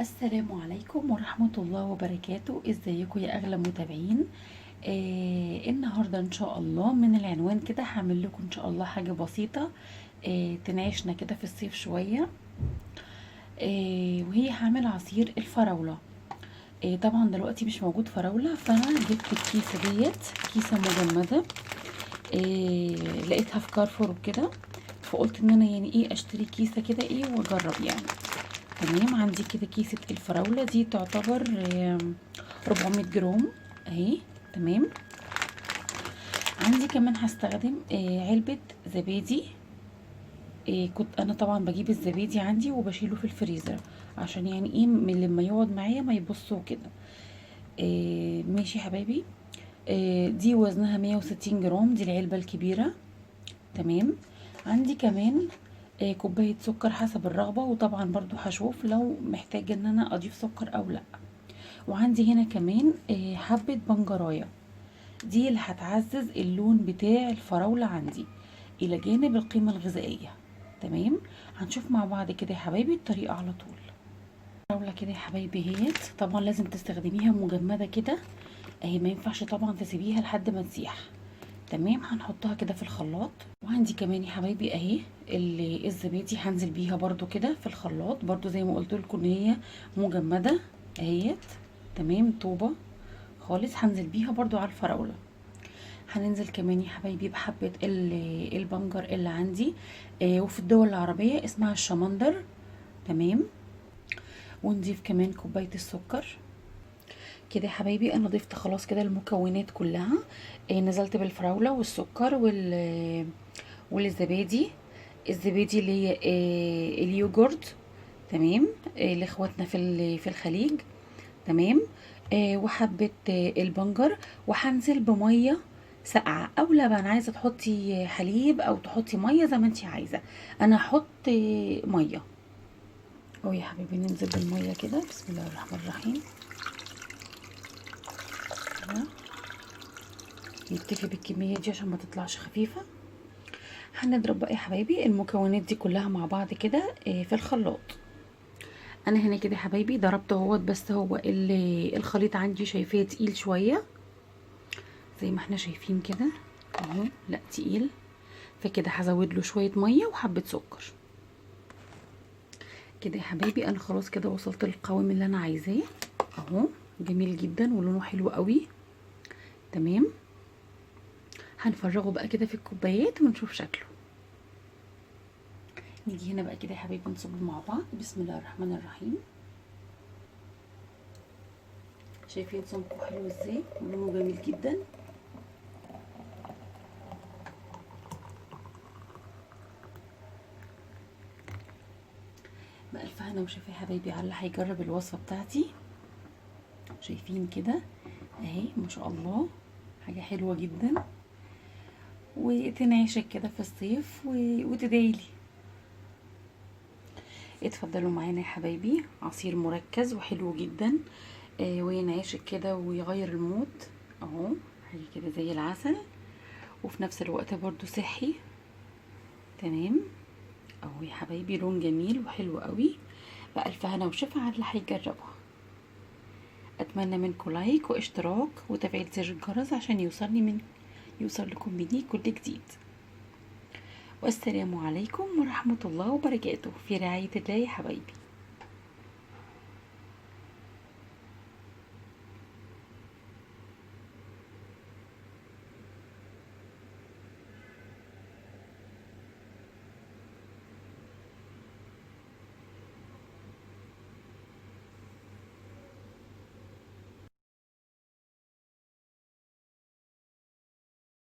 السلام عليكم ورحمة الله وبركاته. ازيكم يا اغلى متابعين؟ النهاردة ان شاء الله من العنوان كده هعمل لكم ان شاء الله حاجة بسيطة تنعشنا كده في الصيف شوية. وهي هعمل عصير الفراولة. طبعا دلوقتي مش موجود فراولة، فانا جبت الكيسة ديت، كيسة مجمدة. لقيتها في كارفور وكده، فقلت ان انا يعني ايه اشتري كيسة كده ايه واجرب يعني. تمام، عندي كده كيسة الفراولة دي تعتبر 400 جرام اهي. تمام، عندي كمان هستخدم علبة زبادي. كنت انا طبعا بجيب الزبادي عندي وبشيله في الفريزر، عشان يعني ايه من لما يقعد معايا ما يبصوا كده. ماشي يا حبايبي. دي وزنها 160 جرام، دي العلبة الكبيرة. تمام، عندي كمان كوباية سكر حسب الرغبة، وطبعا برضو هشوف لو محتاجة ان انا اضيف سكر او لا. وعندي هنا كمان حبة بنجراية، دي اللي هتعزز اللون بتاع الفراولة عندي الى جانب القيمة الغذائية. تمام، هنشوف مع بعض كده يا حبايبي الطريقة على طول. الفراولة كده يا حبايبي هيت، طبعا لازم تستخدميها مجمدة كده اهي، ما ينفعش طبعا تسيبيها لحد ما تسيح. تمام، هنحطها كده في الخلاط. وعندي كمان يا حبايبي اهي الزبادي، هنزل بيها برضو كده في الخلاط، برضو زي ما قلت لكم ان هي مجمده اهيت. تمام، طوبه خالص هنزل بيها برضو على الفراوله. هننزل كمان يا حبايبي بحبه البنجر اللي عندي، وفي الدول العربيه اسمها الشمندر. تمام، ونضيف كمان كوبايه السكر كده يا حبايبي. انا ضفت خلاص كده المكونات كلها. نزلت بالفراوله والسكر والزبادي. الزبادي اللي هي اليوجورت. تمام، لاخواتنا في الخليج. تمام، وحبه البنجر. وهنزل بميه ساقعه او لبن، عايزه تحطي حليب او تحطي ميه زي ما انت عايزه. انا هحط ميه اهو يا حبيبي. ننزل بالميه كده، بسم الله الرحمن الرحيم. نكتفي بالكميه دي عشان ما تطلعش خفيفه. هنضرب بقى يا حبايبي المكونات دي كلها مع بعض كده في الخلاط. انا هنا كده يا حبايبي ضربته اهوت، بس هو الخليط عندي شايفاه تقيل شويه زي ما احنا شايفين كده اهو، لا تقيل، فكده هزود له شويه ميه وحبه سكر كده يا حبايبي. انا خلاص كده وصلت للقوام اللي انا عايزاه اهو، جميل جدا ولونه حلو قوي. تمام، هنفرغه بقى كده في الكوبايات ونشوف شكله. نيجي هنا بقى كده يا حبايبي نصب مع بعض، بسم الله الرحمن الرحيم. شايفين سمكه حلو ازاي ولونه جميل جدا. بألف هنا وشفا يا حبايبي على اللي هيجرب الوصفه بتاعتي. شايفين كده اهي، ما شاء الله، حاجه حلوه جدا وتنعشك كده في الصيف وتدعيلي. اتفضلوا معانا يا حبايبي، عصير مركز وحلو جدا وينعشك كده ويغير المود اهو، حاجه كده زي العسل وفي نفس الوقت برضو صحي. تمام اهو يا حبايبي، لون جميل وحلو قوي. بألف هنا وشفا على اللي هيجربها. اتمنى منكم لايك واشتراك وتفعيل زر الجرس عشان يوصل لكم مني كل جديد. والسلام عليكم ورحمة الله وبركاته، في رعاية الله يا حبايبي.